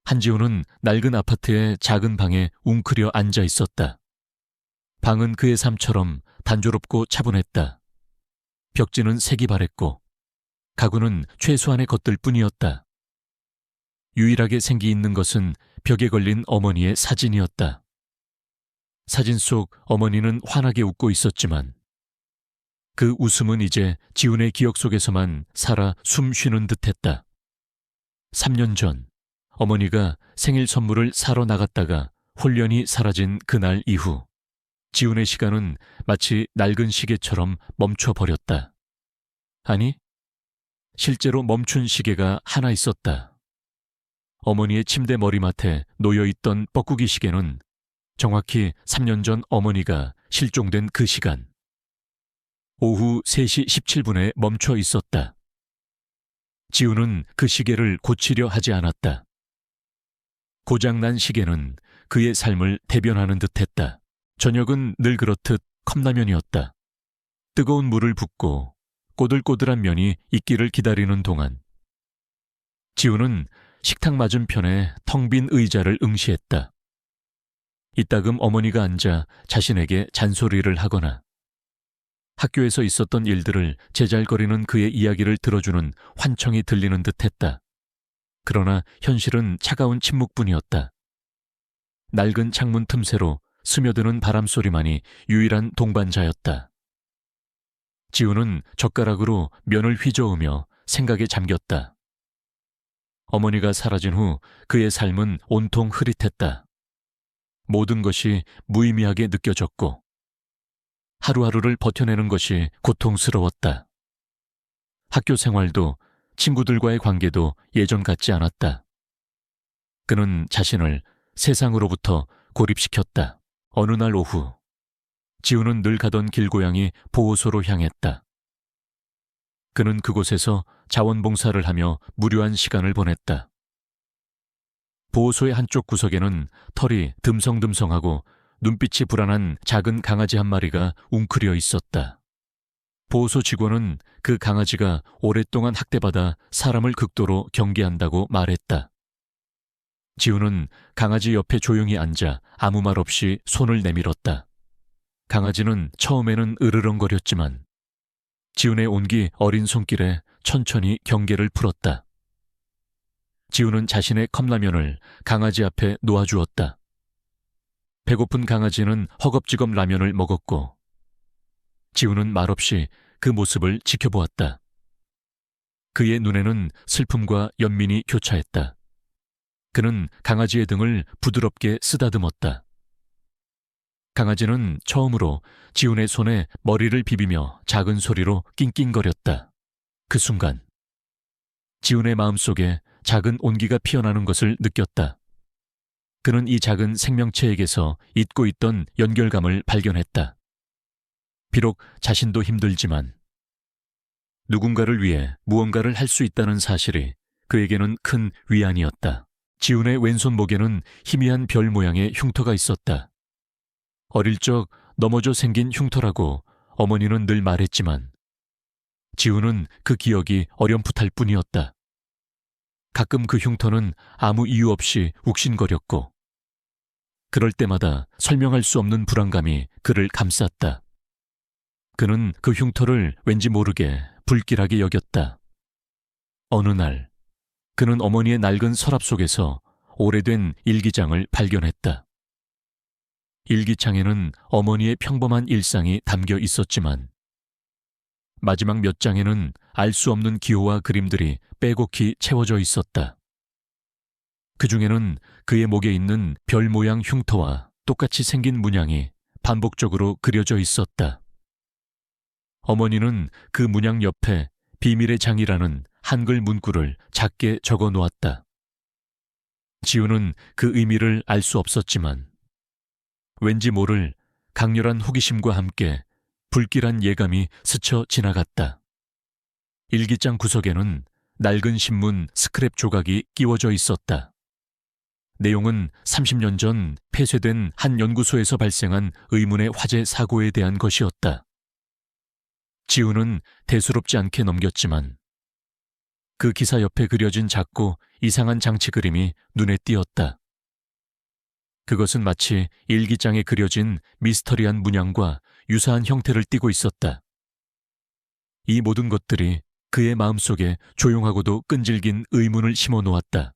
한지우는 낡은 아파트의 작은 방에 웅크려 앉아 있었다. 방은 그의 삶처럼 단조롭고 차분했다. 벽지는 색이 바랬고 가구는 최소한의 것들 뿐이었다. 유일하게 생기 있는 것은 벽에 걸린 어머니의 사진이었다. 사진 속 어머니는 환하게 웃고 있었지만 그 웃음은 이제 지훈의 기억 속에서만 살아 숨 쉬는 듯했다. 3년 전 어머니가 생일 선물을 사러 나갔다가 홀연히 사라진 그날 이후 지훈의 시간은 마치 낡은 시계처럼 멈춰버렸다. 아니, 실제로 멈춘 시계가 하나 있었다. 어머니의 침대 머리맡에 놓여있던 뻐꾸기 시계는 정확히 3년 전 어머니가 실종된 그 시간, 오후 3시 17분에 멈춰 있었다. 지훈은 그 시계를 고치려 하지 않았다. 고장난 시계는 그의 삶을 대변하는 듯했다. 저녁은 늘 그렇듯 컵라면이었다. 뜨거운 물을 붓고 꼬들꼬들한 면이 익기를 기다리는 동안 지훈은 식탁 맞은편에 텅 빈 의자를 응시했다. 이따금 어머니가 앉아 자신에게 잔소리를 하거나 학교에서 있었던 일들을 제잘거리는 그의 이야기를 들어주는 환청이 들리는 듯했다. 그러나 현실은 차가운 침묵뿐이었다. 낡은 창문 틈새로 스며드는 바람소리만이 유일한 동반자였다. 지훈은 젓가락으로 면을 휘저으며 생각에 잠겼다. 어머니가 사라진 후 그의 삶은 온통 흐릿했다. 모든 것이 무의미하게 느껴졌고 하루하루를 버텨내는 것이 고통스러웠다. 학교 생활도 친구들과의 관계도 예전 같지 않았다. 그는 자신을 세상으로부터 고립시켰다. 어느 날 오후, 지훈은 늘 가던 길고양이 보호소로 향했다. 그는 그곳에서 자원봉사를 하며 무료한 시간을 보냈다. 보호소의 한쪽 구석에는 털이 듬성듬성하고 눈빛이 불안한 작은 강아지 한 마리가 웅크려 있었다. 보호소 직원은 그 강아지가 오랫동안 학대받아 사람을 극도로 경계한다고 말했다. 지훈은 강아지 옆에 조용히 앉아 아무 말 없이 손을 내밀었다. 강아지는 처음에는 으르렁거렸지만 지훈의 온기 어린 손길에 천천히 경계를 풀었다. 지훈은 자신의 컵라면을 강아지 앞에 놓아주었다. 배고픈 강아지는 허겁지겁 라면을 먹었고 지훈은 말없이 그 모습을 지켜보았다. 그의 눈에는 슬픔과 연민이 교차했다. 그는 강아지의 등을 부드럽게 쓰다듬었다. 강아지는 처음으로 지훈의 손에 머리를 비비며 작은 소리로 낑낑거렸다. 그 순간 지훈의 마음속에 작은 온기가 피어나는 것을 느꼈다. 그는 이 작은 생명체에게서 잊고 있던 연결감을 발견했다. 비록 자신도 힘들지만 누군가를 위해 무언가를 할 수 있다는 사실이 그에게는 큰 위안이었다. 지훈의 왼손 목에는 희미한 별 모양의 흉터가 있었다. 어릴 적 넘어져 생긴 흉터라고 어머니는 늘 말했지만 지훈은 그 기억이 어렴풋할 뿐이었다. 가끔 그 흉터는 아무 이유 없이 욱신거렸고 그럴 때마다 설명할 수 없는 불안감이 그를 감쌌다. 그는 그 흉터를 왠지 모르게 불길하게 여겼다. 어느 날 그는 어머니의 낡은 서랍 속에서 오래된 일기장을 발견했다. 일기장에는 어머니의 평범한 일상이 담겨 있었지만 마지막 몇 장에는 알 수 없는 기호와 그림들이 빼곡히 채워져 있었다. 그 중에는 그의 목에 있는 별 모양 흉터와 똑같이 생긴 문양이 반복적으로 그려져 있었다. 어머니는 그 문양 옆에 비밀의 장이라는 한글 문구를 작게 적어 놓았다. 지훈은 그 의미를 알 수 없었지만 왠지 모를 강렬한 호기심과 함께 불길한 예감이 스쳐 지나갔다. 일기장 구석에는 낡은 신문 스크랩 조각이 끼워져 있었다. 내용은 30년 전 폐쇄된 한 연구소에서 발생한 의문의 화재 사고에 대한 것이었다. 지훈은 대수롭지 않게 넘겼지만 그 기사 옆에 그려진 작고 이상한 장치 그림이 눈에 띄었다. 그것은 마치 일기장에 그려진 미스터리한 문양과 유사한 형태를 띠고 있었다. 이 모든 것들이 그의 마음속에 조용하고도 끈질긴 의문을 심어 놓았다.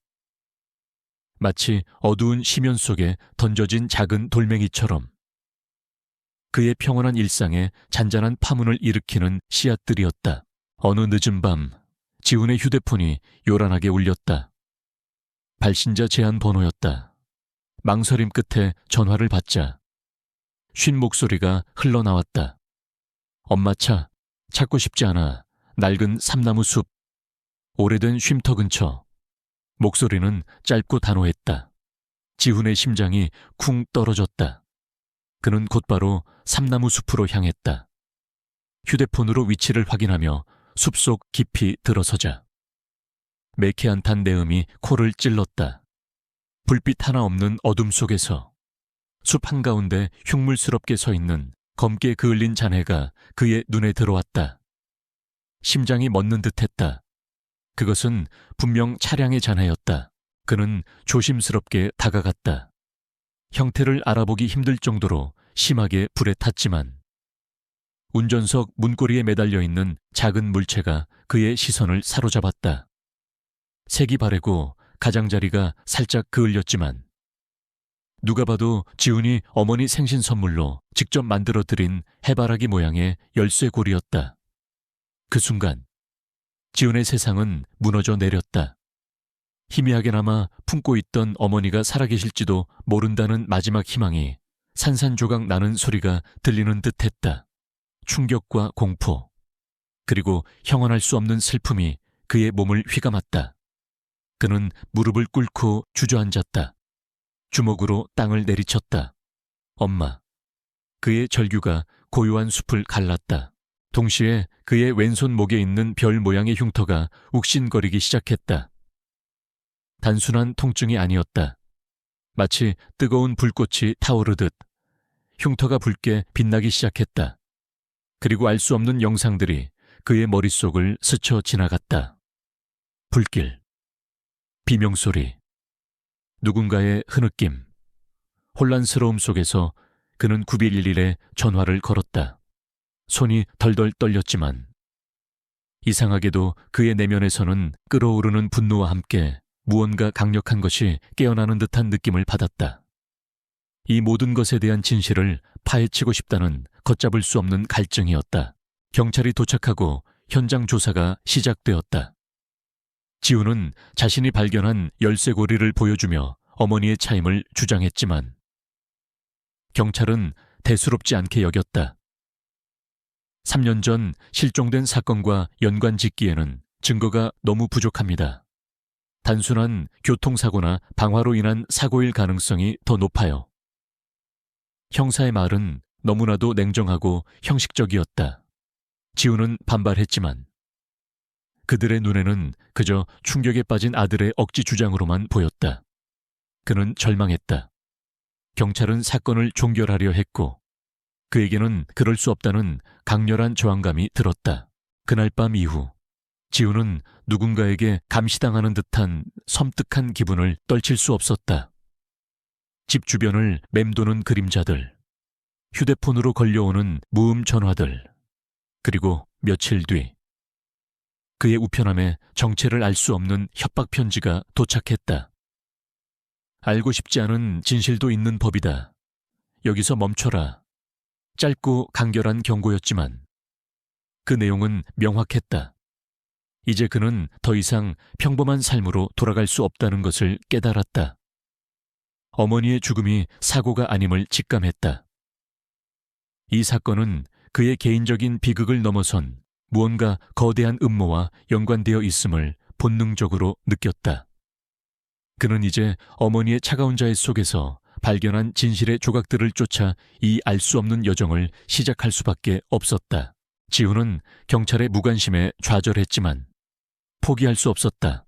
마치 어두운 심연 속에 던져진 작은 돌멩이처럼 그의 평온한 일상에 잔잔한 파문을 일으키는 씨앗들이었다. 어느 늦은 밤 지훈의 휴대폰이 요란하게 울렸다. 발신자 제한 번호였다. 망설임 끝에 전화를 받자 쉰 목소리가 흘러나왔다. 엄마 차, 찾고 싶지 않아. 낡은 삼나무 숲, 오래된 쉼터 근처. 목소리는 짧고 단호했다. 지훈의 심장이 쿵 떨어졌다. 그는 곧바로 삼나무 숲으로 향했다. 휴대폰으로 위치를 확인하며 숲속 깊이 들어서자 매캐한 단내음이 코를 찔렀다. 불빛 하나 없는 어둠 속에서 숲 한가운데 흉물스럽게 서 있는 검게 그을린 자네가 그의 눈에 들어왔다. 심장이 멎는 듯했다. 그것은 분명 차량의 자네였다. 그는 조심스럽게 다가갔다. 형태를 알아보기 힘들 정도로 심하게 불에 탔지만 운전석 문고리에 매달려 있는 작은 물체가 그의 시선을 사로잡았다. 색이 바래고 가장자리가 살짝 그을렸지만 누가 봐도 지훈이 어머니 생신 선물로 직접 만들어드린 해바라기 모양의 열쇠고리였다. 그 순간 지훈의 세상은 무너져 내렸다. 희미하게나마 품고 있던 어머니가 살아계실지도 모른다는 마지막 희망이 산산조각 나는 소리가 들리는 듯했다. 충격과 공포, 그리고 형언할 수 없는 슬픔이 그의 몸을 휘감았다. 그는 무릎을 꿇고 주저앉았다. 주먹으로 땅을 내리쳤다. 엄마. 그의 절규가 고요한 숲을 갈랐다. 동시에 그의 왼손 목에 있는 별 모양의 흉터가 욱신거리기 시작했다. 단순한 통증이 아니었다. 마치 뜨거운 불꽃이 타오르듯 흉터가 붉게 빛나기 시작했다. 그리고 알 수 없는 영상들이 그의 머릿속을 스쳐 지나갔다. 불길, 비명소리, 누군가의 흐느낌, 혼란스러움 속에서 그는 911에 전화를 걸었다. 손이 덜덜 떨렸지만 이상하게도 그의 내면에서는 끓어오르는 분노와 함께 무언가 강력한 것이 깨어나는 듯한 느낌을 받았다. 이 모든 것에 대한 진실을 파헤치고 싶다는 걷잡을 수 없는 갈증이었다. 경찰이 도착하고 현장 조사가 시작되었다. 지훈은 자신이 발견한 열쇠고리를 보여주며 어머니의 차임을 주장했지만 경찰은 대수롭지 않게 여겼다. 3년 전 실종된 사건과 연관 짓기에는 증거가 너무 부족합니다. 단순한 교통사고나 방화로 인한 사고일 가능성이 더 높아요. 형사의 말은 너무나도 냉정하고 형식적이었다. 지훈은 반발했지만 그들의 눈에는 그저 충격에 빠진 아들의 억지 주장으로만 보였다. 그는 절망했다. 경찰은 사건을 종결하려 했고 그에게는 그럴 수 없다는 강렬한 저항감이 들었다. 그날 밤 이후 지훈은 누군가에게 감시당하는 듯한 섬뜩한 기분을 떨칠 수 없었다. 집 주변을 맴도는 그림자들, 휴대폰으로 걸려오는 무음 전화들, 그리고 며칠 뒤 그의 우편함에 정체를 알 수 없는 협박 편지가 도착했다. 알고 싶지 않은 진실도 있는 법이다. 여기서 멈춰라. 짧고 간결한 경고였지만 그 내용은 명확했다. 이제 그는 더 이상 평범한 삶으로 돌아갈 수 없다는 것을 깨달았다. 어머니의 죽음이 사고가 아님을 직감했다. 이 사건은 그의 개인적인 비극을 넘어선 무언가 거대한 음모와 연관되어 있음을 본능적으로 느꼈다. 그는 이제 어머니의 차가운 자의 속에서 발견한 진실의 조각들을 쫓아 이 알 수 없는 여정을 시작할 수밖에 없었다. 지훈은 경찰의 무관심에 좌절했지만 포기할 수 없었다.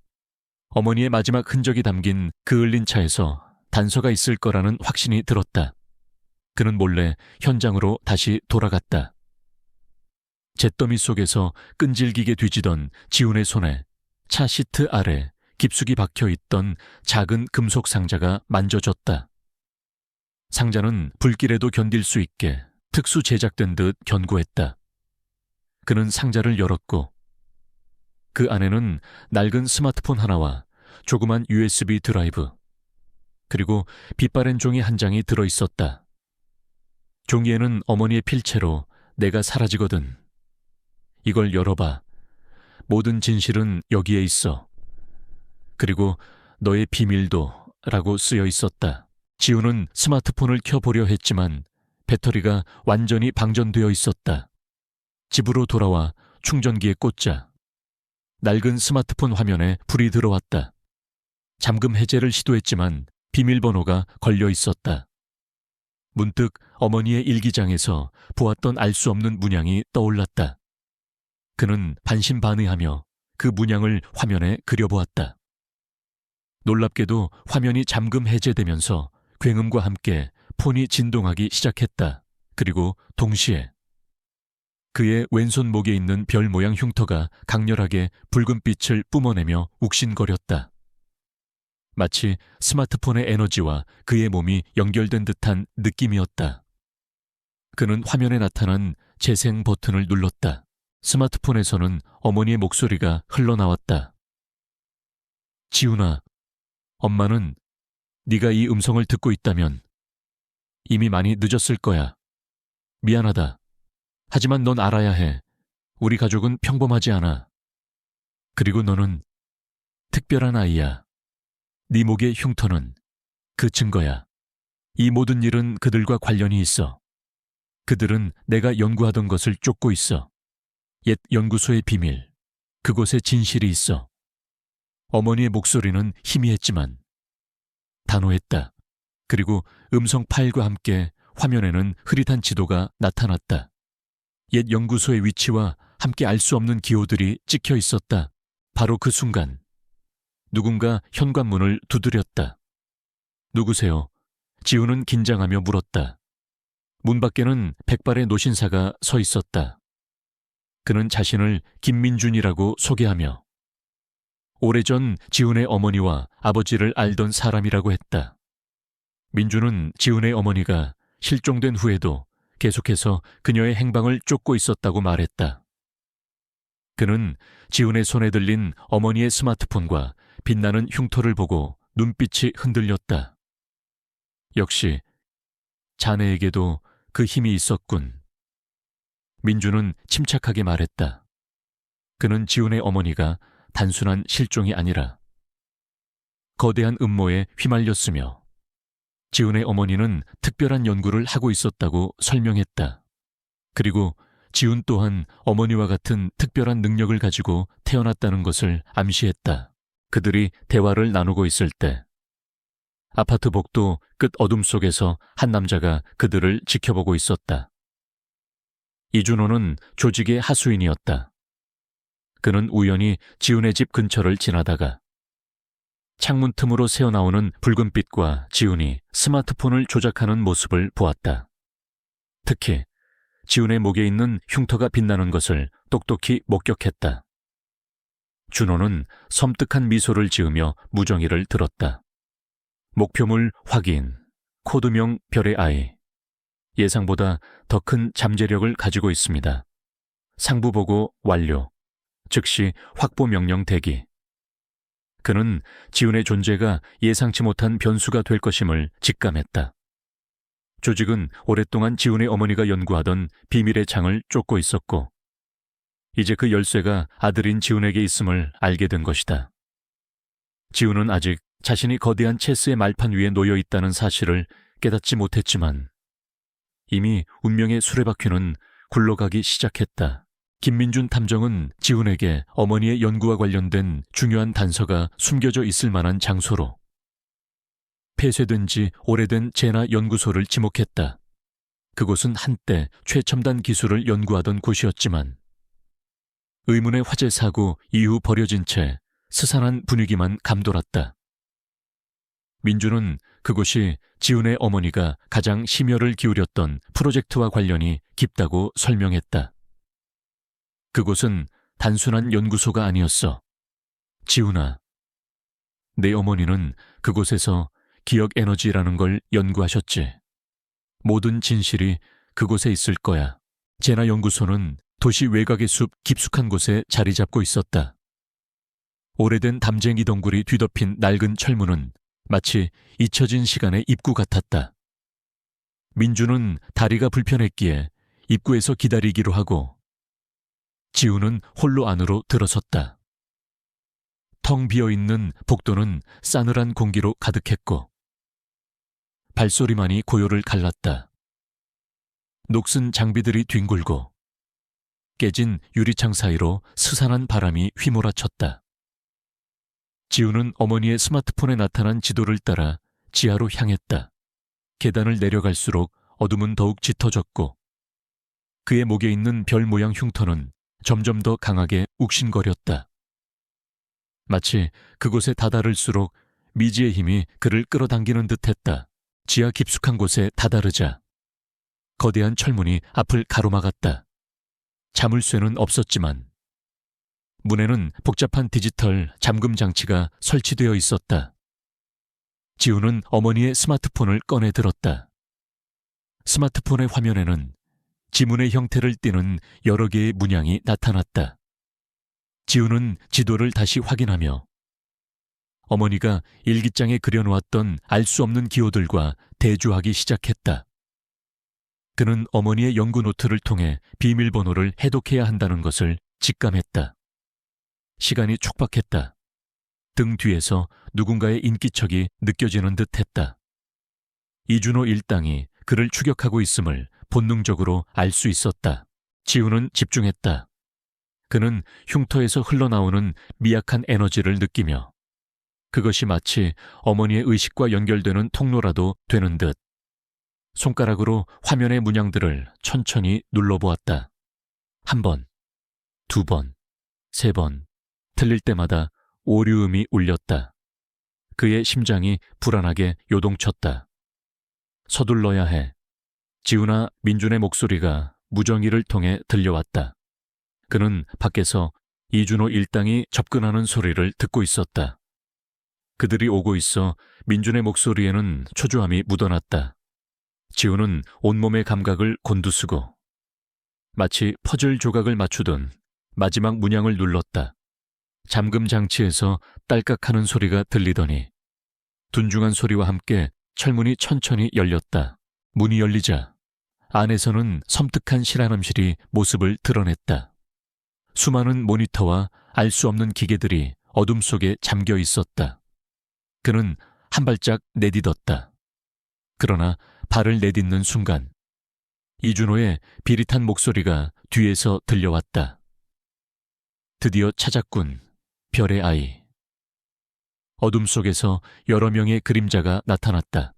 어머니의 마지막 흔적이 담긴 그을린 차에서 단서가 있을 거라는 확신이 들었다. 그는 몰래 현장으로 다시 돌아갔다. 잿더미 속에서 끈질기게 뒤지던 지훈의 손에 차 시트 아래 깊숙이 박혀 있던 작은 금속 상자가 만져졌다. 상자는 불길에도 견딜 수 있게 특수 제작된 듯 견고했다. 그는 상자를 열었고 그 안에는 낡은 스마트폰 하나와 조그만 USB 드라이브, 그리고 빛바랜 종이 한 장이 들어있었다. 종이에는 어머니의 필체로 내가 사라지거든. 이걸 열어봐. 모든 진실은 여기에 있어. 그리고 너의 비밀도 라고 쓰여 있었다. 지우는 스마트폰을 켜보려 했지만 배터리가 완전히 방전되어 있었다. 집으로 돌아와 충전기에 꽂자 낡은 스마트폰 화면에 불이 들어왔다. 잠금 해제를 시도했지만 비밀번호가 걸려 있었다. 문득 어머니의 일기장에서 보았던 알 수 없는 문양이 떠올랐다. 그는 반신반의하며 그 문양을 화면에 그려보았다. 놀랍게도 화면이 잠금 해제되면서 굉음과 함께 폰이 진동하기 시작했다. 그리고 동시에 그의 왼손목에 있는 별 모양 흉터가 강렬하게 붉은 빛을 뿜어내며 욱신거렸다. 마치 스마트폰의 에너지와 그의 몸이 연결된 듯한 느낌이었다. 그는 화면에 나타난 재생 버튼을 눌렀다. 스마트폰에서는 어머니의 목소리가 흘러나왔다. 지훈아, 엄마는 네가 이 음성을 듣고 있다면 이미 많이 늦었을 거야. 미안하다. 하지만 넌 알아야 해. 우리 가족은 평범하지 않아. 그리고 너는 특별한 아이야. 네 목의 흉터는 그 증거야. 이 모든 일은 그들과 관련이 있어. 그들은 내가 연구하던 것을 쫓고 있어. 옛 연구소의 비밀, 그곳에 진실이 있어. 어머니의 목소리는 희미했지만 단호했다. 그리고 음성 파일과 함께 화면에는 흐릿한 지도가 나타났다. 옛 연구소의 위치와 함께 알 수 없는 기호들이 찍혀 있었다. 바로 그 순간 누군가 현관문을 두드렸다. 누구세요? 지우는 긴장하며 물었다. 문 밖에는 백발의 노신사가 서 있었다. 그는 자신을 김민준이라고 소개하며 오래전 지훈의 어머니와 아버지를 알던 사람이라고 했다. 민준은 지훈의 어머니가 실종된 후에도 계속해서 그녀의 행방을 쫓고 있었다고 말했다. 그는 지훈의 손에 들린 어머니의 스마트폰과 빛나는 흉터를 보고 눈빛이 흔들렸다. 역시 자네에게도 그 힘이 있었군. 민준은 침착하게 말했다. 그는 지훈의 어머니가 단순한 실종이 아니라 거대한 음모에 휘말렸으며 지훈의 어머니는 특별한 연구를 하고 있었다고 설명했다. 그리고 지훈 또한 어머니와 같은 특별한 능력을 가지고 태어났다는 것을 암시했다. 그들이 대화를 나누고 있을 때 아파트 복도 끝 어둠 속에서 한 남자가 그들을 지켜보고 있었다. 이준호는 조직의 하수인이었다. 그는 우연히 지훈의 집 근처를 지나다가 창문 틈으로 새어나오는 붉은 빛과 지훈이 스마트폰을 조작하는 모습을 보았다. 특히 지훈의 목에 있는 흉터가 빛나는 것을 똑똑히 목격했다. 준호는 섬뜩한 미소를 지으며 무정의를 들었다. 목표물 확인, 코드명 별의 아이. 예상보다 더 큰 잠재력을 가지고 있습니다. 상부 보고 완료. 즉시 확보 명령 대기. 그는 지훈의 존재가 예상치 못한 변수가 될 것임을 직감했다. 조직은 오랫동안 지훈의 어머니가 연구하던 비밀의 창을 쫓고 있었고 이제 그 열쇠가 아들인 지훈에게 있음을 알게 된 것이다. 지훈은 아직 자신이 거대한 체스의 말판 위에 놓여 있다는 사실을 깨닫지 못했지만 이미 운명의 수레바퀴는 굴러가기 시작했다. 김민준 탐정은 지훈에게 어머니의 연구와 관련된 중요한 단서가 숨겨져 있을 만한 장소로 폐쇄된 지 오래된 제나 연구소를 지목했다. 그곳은 한때 최첨단 기술을 연구하던 곳이었지만 의문의 화재 사고 이후 버려진 채 스산한 분위기만 감돌았다. 민준은 그곳이 지훈의 어머니가 가장 심혈을 기울였던 프로젝트와 관련이 깊다고 설명했다. 그곳은 단순한 연구소가 아니었어. 지훈아, 내 어머니는 그곳에서 기억 에너지라는 걸 연구하셨지. 모든 진실이 그곳에 있을 거야. 제나 연구소는 도시 외곽의 숲 깊숙한 곳에 자리 잡고 있었다. 오래된 담쟁이 덩굴이 뒤덮인 낡은 철문은 마치 잊혀진 시간의 입구 같았다. 민주는 다리가 불편했기에 입구에서 기다리기로 하고 지우는 홀로 안으로 들어섰다. 텅 비어있는 복도는 싸늘한 공기로 가득했고 발소리만이 고요를 갈랐다. 녹슨 장비들이 뒹굴고 깨진 유리창 사이로 스산한 바람이 휘몰아쳤다. 지우는 어머니의 스마트폰에 나타난 지도를 따라 지하로 향했다. 계단을 내려갈수록 어둠은 더욱 짙어졌고 그의 목에 있는 별 모양 흉터는 점점 더 강하게 욱신거렸다. 마치 그곳에 다다를수록 미지의 힘이 그를 끌어당기는 듯했다. 지하 깊숙한 곳에 다다르자 거대한 철문이 앞을 가로막았다. 자물쇠는 없었지만 문에는 복잡한 디지털 잠금 장치가 설치되어 있었다. 지우는 어머니의 스마트폰을 꺼내 들었다. 스마트폰의 화면에는 지문의 형태를 띠는 여러 개의 문양이 나타났다. 지우는 지도를 다시 확인하며 어머니가 일기장에 그려놓았던 알 수 없는 기호들과 대조하기 시작했다. 그는 어머니의 연구 노트를 통해 비밀번호를 해독해야 한다는 것을 직감했다. 시간이 촉박했다. 등 뒤에서 누군가의 인기척이 느껴지는 듯했다. 이준호 일당이 그를 추격하고 있음을 본능적으로 알 수 있었다. 지우는 집중했다. 그는 흉터에서 흘러나오는 미약한 에너지를 느끼며 그것이 마치 어머니의 의식과 연결되는 통로라도 되는 듯 손가락으로 화면의 문양들을 천천히 눌러보았다. 1번, 2번, 3번, 틀릴 때마다 오류음이 울렸다. 그의 심장이 불안하게 요동쳤다. 서둘러야 해. 지훈아, 민준의 목소리가 무정이를 통해 들려왔다. 그는 밖에서 이준호 일당이 접근하는 소리를 듣고 있었다. 그들이 오고 있어 민준의 목소리에는 초조함이 묻어났다. 지훈은 온몸의 감각을 곤두쓰고 마치 퍼즐 조각을 맞추던 마지막 문양을 눌렀다. 잠금 장치에서 딸깍하는 소리가 들리더니 둔중한 소리와 함께 철문이 천천히 열렸다. 문이 열리자 안에서는 섬뜩한 실험실이 모습을 드러냈다. 수많은 모니터와 알 수 없는 기계들이 어둠 속에 잠겨 있었다. 그는 한 발짝 내딛었다. 그러나 발을 내딛는 순간 이준호의 비릿한 목소리가 뒤에서 들려왔다. 드디어 찾았군, 별의 아이. 어둠 속에서 여러 명의 그림자가 나타났다.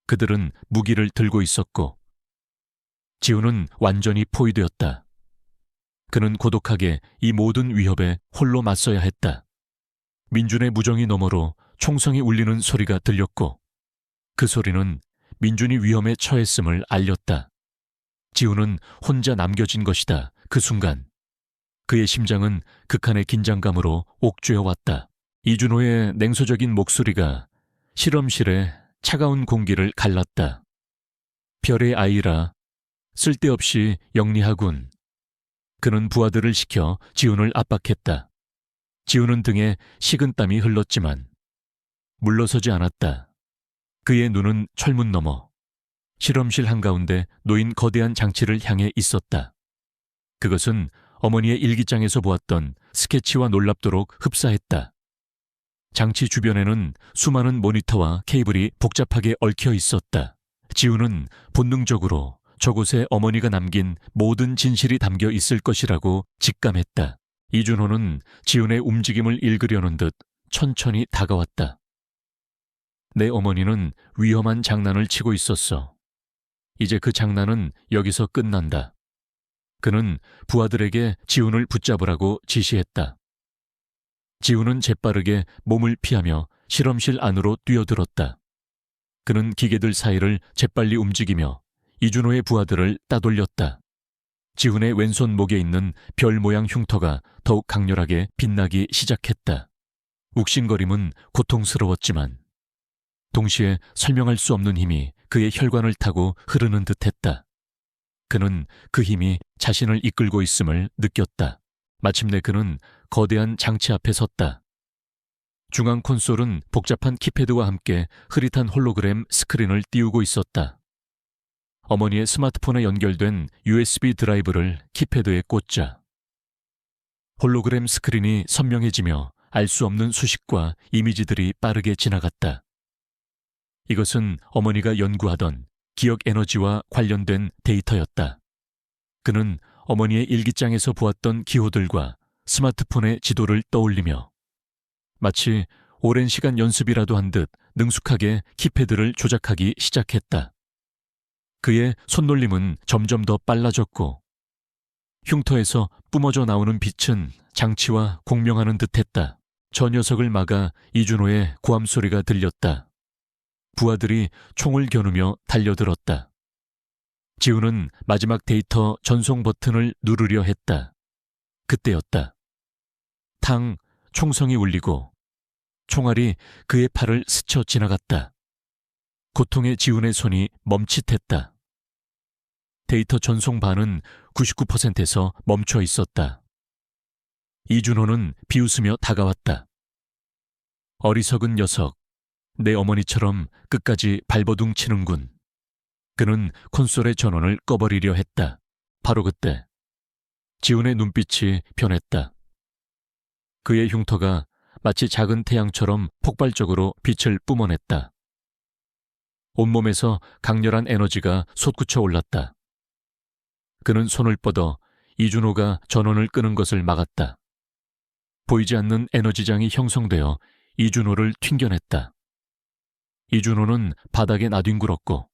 그들은 무기를 들고 있었고 지훈은 완전히 포위되었다. 그는 고독하게 이 모든 위협에 홀로 맞서야 했다. 민준의 무정이 너머로 총성이 울리는 소리가 들렸고 그 소리는 민준이 위험에 처했음을 알렸다. 지훈은 혼자 남겨진 것이다. 그 순간 그의 심장은 극한의 긴장감으로 옥죄어왔다. 이준호의 냉소적인 목소리가 실험실의 차가운 공기를 갈랐다. 별의 아이라 쓸데없이 영리하군. 그는 부하들을 시켜 지훈을 압박했다. 지훈은 등에 식은땀이 흘렀지만 물러서지 않았다. 그의 눈은 철문 너머 실험실 한가운데 놓인 거대한 장치를 향해 있었다. 그것은 어머니의 일기장에서 보았던 스케치와 놀랍도록 흡사했다. 장치 주변에는 수많은 모니터와 케이블이 복잡하게 얽혀 있었다. 지훈은 본능적으로 저곳에 어머니가 남긴 모든 진실이 담겨 있을 것이라고 직감했다. 이준호는 지훈의 움직임을 읽으려는 듯 천천히 다가왔다. 내 어머니는 위험한 장난을 치고 있었어. 이제 그 장난은 여기서 끝난다. 그는 부하들에게 지훈을 붙잡으라고 지시했다. 지훈은 재빠르게 몸을 피하며 실험실 안으로 뛰어들었다. 그는 기계들 사이를 재빨리 움직이며 이준호의 부하들을 따돌렸다. 지훈의 왼손 목에 있는 별 모양 흉터가 더욱 강렬하게 빛나기 시작했다. 욱신거림은 고통스러웠지만 동시에 설명할 수 없는 힘이 그의 혈관을 타고 흐르는 듯했다. 그는 그 힘이 자신을 이끌고 있음을 느꼈다. 마침내 그는 거대한 장치 앞에 섰다. 중앙 콘솔은 복잡한 키패드와 함께 흐릿한 홀로그램 스크린을 띄우고 있었다. 어머니의 스마트폰에 연결된 USB 드라이브를 키패드에 꽂자 홀로그램 스크린이 선명해지며 알 수 없는 수식과 이미지들이 빠르게 지나갔다. 이것은 어머니가 연구하던 기억 에너지와 관련된 데이터였다. 그는 어머니의 일기장에서 보았던 기호들과 스마트폰의 지도를 떠올리며 마치 오랜 시간 연습이라도 한 듯 능숙하게 키패드를 조작하기 시작했다. 그의 손놀림은 점점 더 빨라졌고 흉터에서 뿜어져 나오는 빛은 장치와 공명하는 듯했다. 저 녀석을 막아 이준호의 고함 소리가 들렸다. 부하들이 총을 겨누며 달려들었다. 지우는 마지막 데이터 전송 버튼을 누르려 했다. 그때였다. 탕 총성이 울리고 총알이 그의 팔을 스쳐 지나갔다. 고통에 지훈의 손이 멈칫했다. 데이터 전송 반은 99%에서 멈춰 있었다. 이준호는 비웃으며 다가왔다. 어리석은 녀석, 내 어머니처럼 끝까지 발버둥 치는군. 그는 콘솔의 전원을 꺼버리려 했다. 바로 그때 지훈의 눈빛이 변했다. 그의 흉터가 마치 작은 태양처럼 폭발적으로 빛을 뿜어냈다. 온몸에서 강렬한 에너지가 솟구쳐 올랐다. 그는 손을 뻗어 이준호가 전원을 끄는 것을 막았다. 보이지 않는 에너지장이 형성되어 이준호를 튕겨냈다. 이준호는 바닥에 나뒹굴었고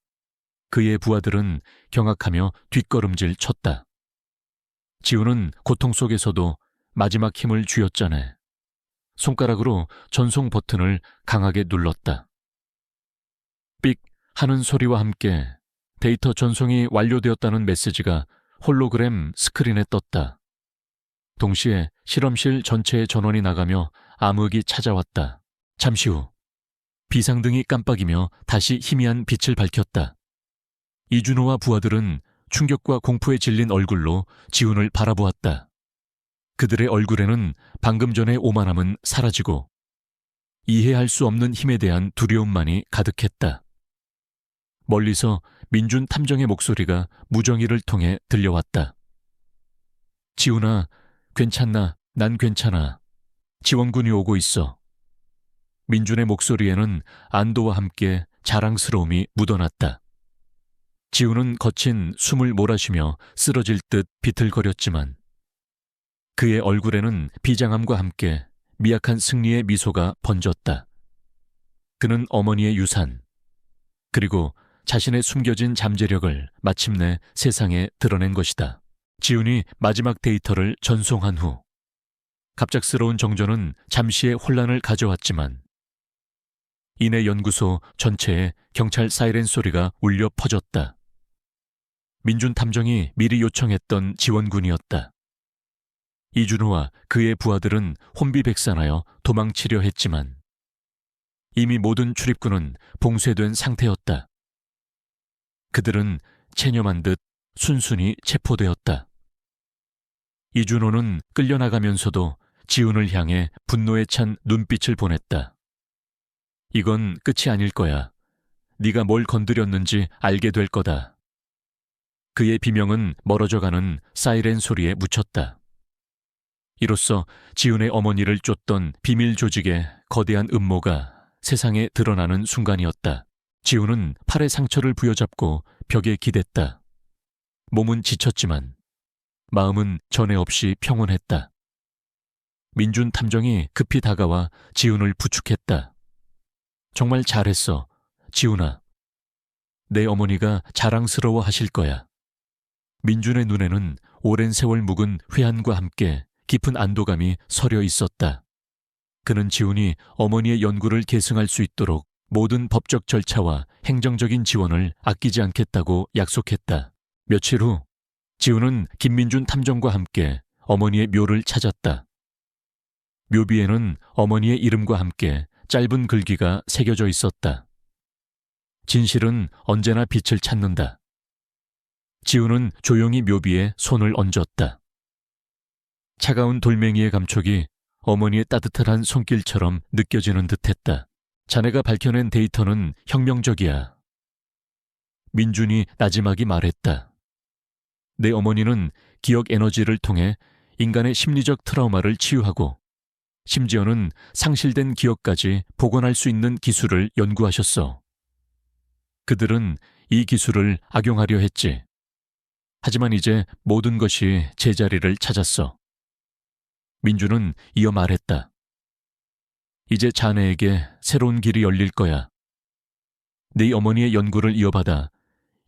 그의 부하들은 경악하며 뒷걸음질 쳤다. 지훈은 고통 속에서도 마지막 힘을 쥐어짜내 손가락으로 전송 버튼을 강하게 눌렀다. 삑 하는 소리와 함께 데이터 전송이 완료되었다는 메시지가 홀로그램 스크린에 떴다. 동시에 실험실 전체의 전원이 나가며 암흑이 찾아왔다. 잠시 후 비상등이 깜빡이며 다시 희미한 빛을 밝혔다. 이준호와 부하들은 충격과 공포에 질린 얼굴로 지훈을 바라보았다. 그들의 얼굴에는 방금 전의 오만함은 사라지고 이해할 수 없는 힘에 대한 두려움만이 가득했다. 멀리서 민준 탐정의 목소리가 무정이를 통해 들려왔다. 지훈아, 괜찮나? 난 괜찮아. 지원군이 오고 있어. 민준의 목소리에는 안도와 함께 자랑스러움이 묻어났다. 지훈은 거친 숨을 몰아쉬며 쓰러질 듯 비틀거렸지만 그의 얼굴에는 비장함과 함께 미약한 승리의 미소가 번졌다. 그는 어머니의 유산, 그리고 자신의 숨겨진 잠재력을 마침내 세상에 드러낸 것이다. 지훈이 마지막 데이터를 전송한 후 갑작스러운 정전은 잠시의 혼란을 가져왔지만 이내 연구소 전체에 경찰 사이렌 소리가 울려 퍼졌다. 민준 탐정이 미리 요청했던 지원군이었다. 이준호와 그의 부하들은 혼비백산하여 도망치려 했지만 이미 모든 출입구는 봉쇄된 상태였다. 그들은 체념한 듯 순순히 체포되었다. 이준호는 끌려나가면서도 지훈을 향해 분노에 찬 눈빛을 보냈다. 이건 끝이 아닐 거야. 네가 뭘 건드렸는지 알게 될 거다. 그의 비명은 멀어져가는 사이렌 소리에 묻혔다. 이로써 지훈의 어머니를 쫓던 비밀 조직의 거대한 음모가 세상에 드러나는 순간이었다. 지훈은 팔에 상처를 부여잡고 벽에 기댔다. 몸은 지쳤지만 마음은 전에 없이 평온했다. 민준 탐정이 급히 다가와 지훈을 부축했다. 정말 잘했어, 지훈아. 내 어머니가 자랑스러워 하실 거야. 민준의 눈에는 오랜 세월 묵은 회한과 함께 깊은 안도감이 서려 있었다. 그는 지훈이 어머니의 연구를 계승할 수 있도록 모든 법적 절차와 행정적인 지원을 아끼지 않겠다고 약속했다. 며칠 후 지훈은 김민준 탐정과 함께 어머니의 묘를 찾았다. 묘비에는 어머니의 이름과 함께 짧은 글귀가 새겨져 있었다. 진실은 언제나 빛을 찾는다. 지우는 조용히 묘비에 손을 얹었다. 차가운 돌멩이의 감촉이 어머니의 따뜻한 손길처럼 느껴지는 듯했다. 자네가 밝혀낸 데이터는 혁명적이야. 민준이 나지막이 말했다. 내 어머니는 기억 에너지를 통해 인간의 심리적 트라우마를 치유하고 심지어는 상실된 기억까지 복원할 수 있는 기술을 연구하셨어. 그들은 이 기술을 악용하려 했지. 하지만 이제 모든 것이 제자리를 찾았어. 민주는 이어 말했다. 이제 자네에게 새로운 길이 열릴 거야. 네 어머니의 연구를 이어받아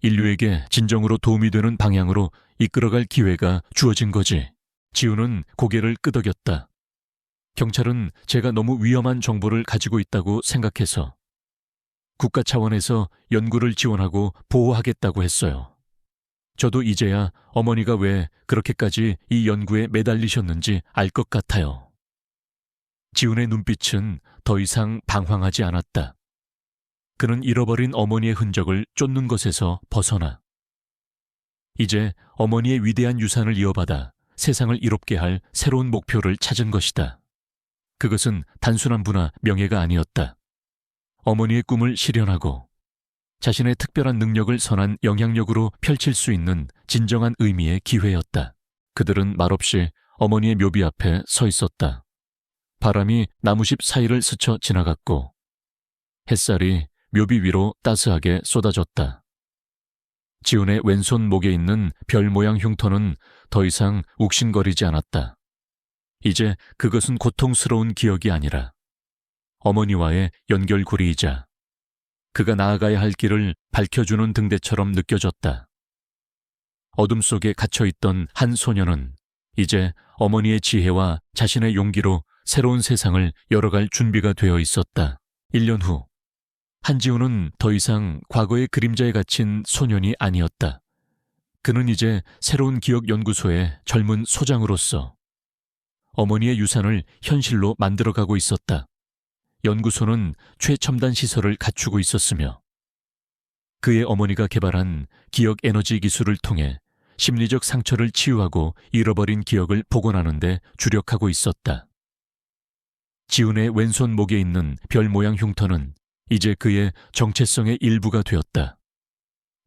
인류에게 진정으로 도움이 되는 방향으로 이끌어갈 기회가 주어진 거지. 지우는 고개를 끄덕였다. 경찰은 제가 너무 위험한 정보를 가지고 있다고 생각해서 국가 차원에서 연구를 지원하고 보호하겠다고 했어요. 저도 이제야 어머니가 왜 그렇게까지 이 연구에 매달리셨는지 알 것 같아요. 지훈의 눈빛은 더 이상 방황하지 않았다. 그는 잃어버린 어머니의 흔적을 쫓는 것에서 벗어나 이제 어머니의 위대한 유산을 이어받아 세상을 이롭게 할 새로운 목표를 찾은 것이다. 그것은 단순한 부나 명예가 아니었다. 어머니의 꿈을 실현하고 자신의 특별한 능력을 선한 영향력으로 펼칠 수 있는 진정한 의미의 기회였다. 그들은 말없이 어머니의 묘비 앞에 서 있었다. 바람이 나무십 사이를 스쳐 지나갔고 햇살이 묘비 위로 따스하게 쏟아졌다. 지훈의 왼손 목에 있는 별 모양 흉터는 더 이상 욱신거리지 않았다. 이제 그것은 고통스러운 기억이 아니라 어머니와의 연결고리이자 그가 나아가야 할 길을 밝혀주는 등대처럼 느껴졌다. 어둠 속에 갇혀있던 한 소녀는 이제 어머니의 지혜와 자신의 용기로 새로운 세상을 열어갈 준비가 되어 있었다. 1년 후, 한지우는 더 이상 과거의 그림자에 갇힌 소년이 아니었다. 그는 이제 새로운 기억연구소의 젊은 소장으로서 어머니의 유산을 현실로 만들어가고 있었다. 연구소는 최첨단 시설을 갖추고 있었으며 그의 어머니가 개발한 기억 에너지 기술을 통해 심리적 상처를 치유하고 잃어버린 기억을 복원하는 데 주력하고 있었다. 지훈의 왼손 목에 있는 별 모양 흉터는 이제 그의 정체성의 일부가 되었다.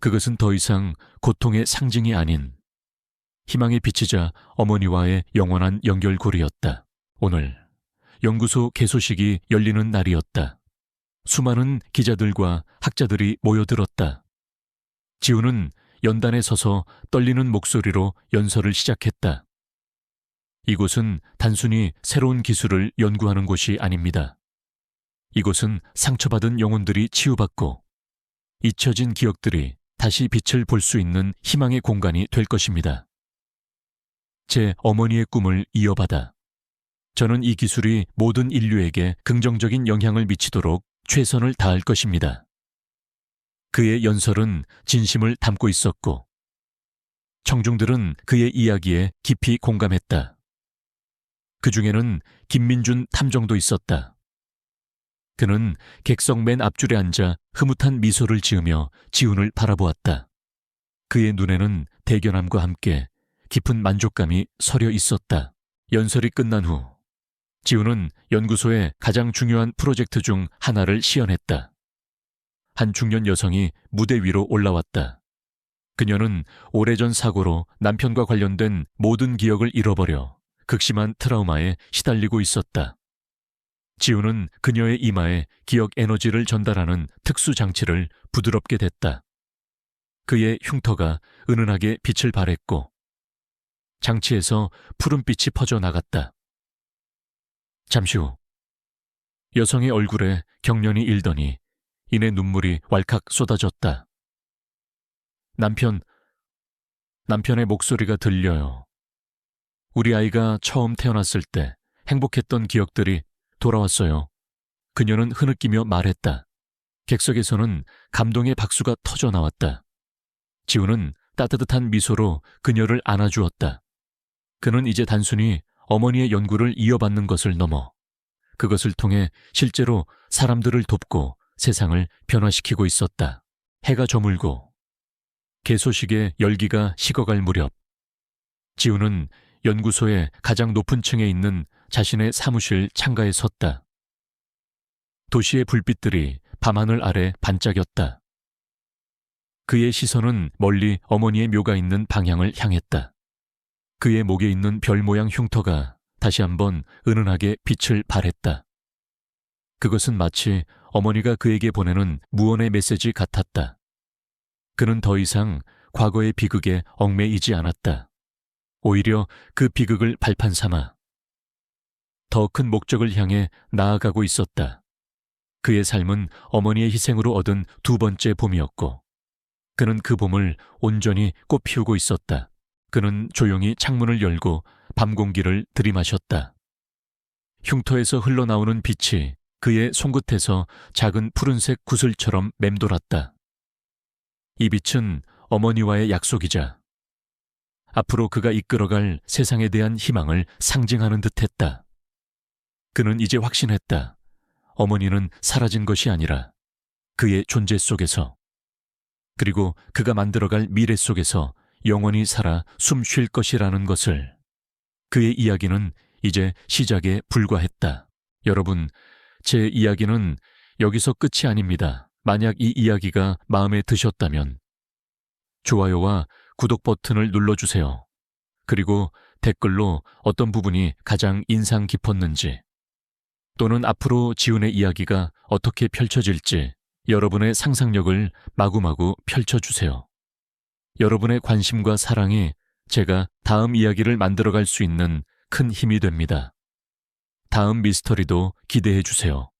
그것은 더 이상 고통의 상징이 아닌 희망의 빛이자 어머니와의 영원한 연결고리였다. 오늘 연구소 개소식이 열리는 날이었다. 수많은 기자들과 학자들이 모여들었다. 지훈은 연단에 서서 떨리는 목소리로 연설을 시작했다. 이곳은 단순히 새로운 기술을 연구하는 곳이 아닙니다. 이곳은 상처받은 영혼들이 치유받고 잊혀진 기억들이 다시 빛을 볼 수 있는 희망의 공간이 될 것입니다. 제 어머니의 꿈을 이어받아 저는 이 기술이 모든 인류에게 긍정적인 영향을 미치도록 최선을 다할 것입니다. 그의 연설은 진심을 담고 있었고 청중들은 그의 이야기에 깊이 공감했다. 그 중에는 김민준 탐정도 있었다. 그는 객석 맨 앞줄에 앉아 흐뭇한 미소를 지으며 지훈을 바라보았다. 그의 눈에는 대견함과 함께 깊은 만족감이 서려 있었다. 연설이 끝난 후 지훈은 연구소의 가장 중요한 프로젝트 중 하나를 시연했다. 한 중년 여성이 무대 위로 올라왔다. 그녀는 오래전 사고로 남편과 관련된 모든 기억을 잃어버려 극심한 트라우마에 시달리고 있었다. 지훈은 그녀의 이마에 기억 에너지를 전달하는 특수 장치를 부드럽게 댔다. 그의 흉터가 은은하게 빛을 발했고 장치에서 푸른빛이 퍼져나갔다. 잠시 후 여성의 얼굴에 경련이 일더니 이내 눈물이 왈칵 쏟아졌다. 남편의 목소리가 들려요. 우리 아이가 처음 태어났을 때 행복했던 기억들이 돌아왔어요. 그녀는 흐느끼며 말했다. 객석에서는 감동의 박수가 터져 나왔다. 지훈은 따뜻한 미소로 그녀를 안아주었다. 그는 이제 단순히 어머니의 연구를 이어받는 것을 넘어 그것을 통해 실제로 사람들을 돕고 세상을 변화시키고 있었다. 해가 저물고 개소식의 열기가 식어갈 무렵 지우는 연구소의 가장 높은 층에 있는 자신의 사무실 창가에 섰다. 도시의 불빛들이 밤하늘 아래 반짝였다. 그의 시선은 멀리 어머니의 묘가 있는 방향을 향했다. 그의 목에 있는 별 모양 흉터가 다시 한번 은은하게 빛을 발했다. 그것은 마치 어머니가 그에게 보내는 무언의 메시지 같았다. 그는 더 이상 과거의 비극에 얽매이지 않았다. 오히려 그 비극을 발판 삼아 더 큰 목적을 향해 나아가고 있었다. 그의 삶은 어머니의 희생으로 얻은 두 번째 봄이었고 그는 그 봄을 온전히 꽃피우고 있었다. 그는 조용히 창문을 열고 밤 공기를 들이마셨다. 흉터에서 흘러나오는 빛이 그의 손끝에서 작은 푸른색 구슬처럼 맴돌았다. 이 빛은 어머니와의 약속이자 앞으로 그가 이끌어갈 세상에 대한 희망을 상징하는 듯했다. 그는 이제 확신했다. 어머니는 사라진 것이 아니라 그의 존재 속에서 그리고 그가 만들어갈 미래 속에서 영원히 살아 숨 쉴 것이라는 것을. 그의 이야기는 이제 시작에 불과했다. 여러분, 제 이야기는 여기서 끝이 아닙니다. 만약 이 이야기가 마음에 드셨다면 좋아요와 구독 버튼을 눌러주세요. 그리고 댓글로 어떤 부분이 가장 인상 깊었는지 또는 앞으로 지훈의 이야기가 어떻게 펼쳐질지 여러분의 상상력을 마구마구 펼쳐주세요. 여러분의 관심과 사랑이 제가 다음 이야기를 만들어갈 수 있는 큰 힘이 됩니다. 다음 미스터리도 기대해 주세요.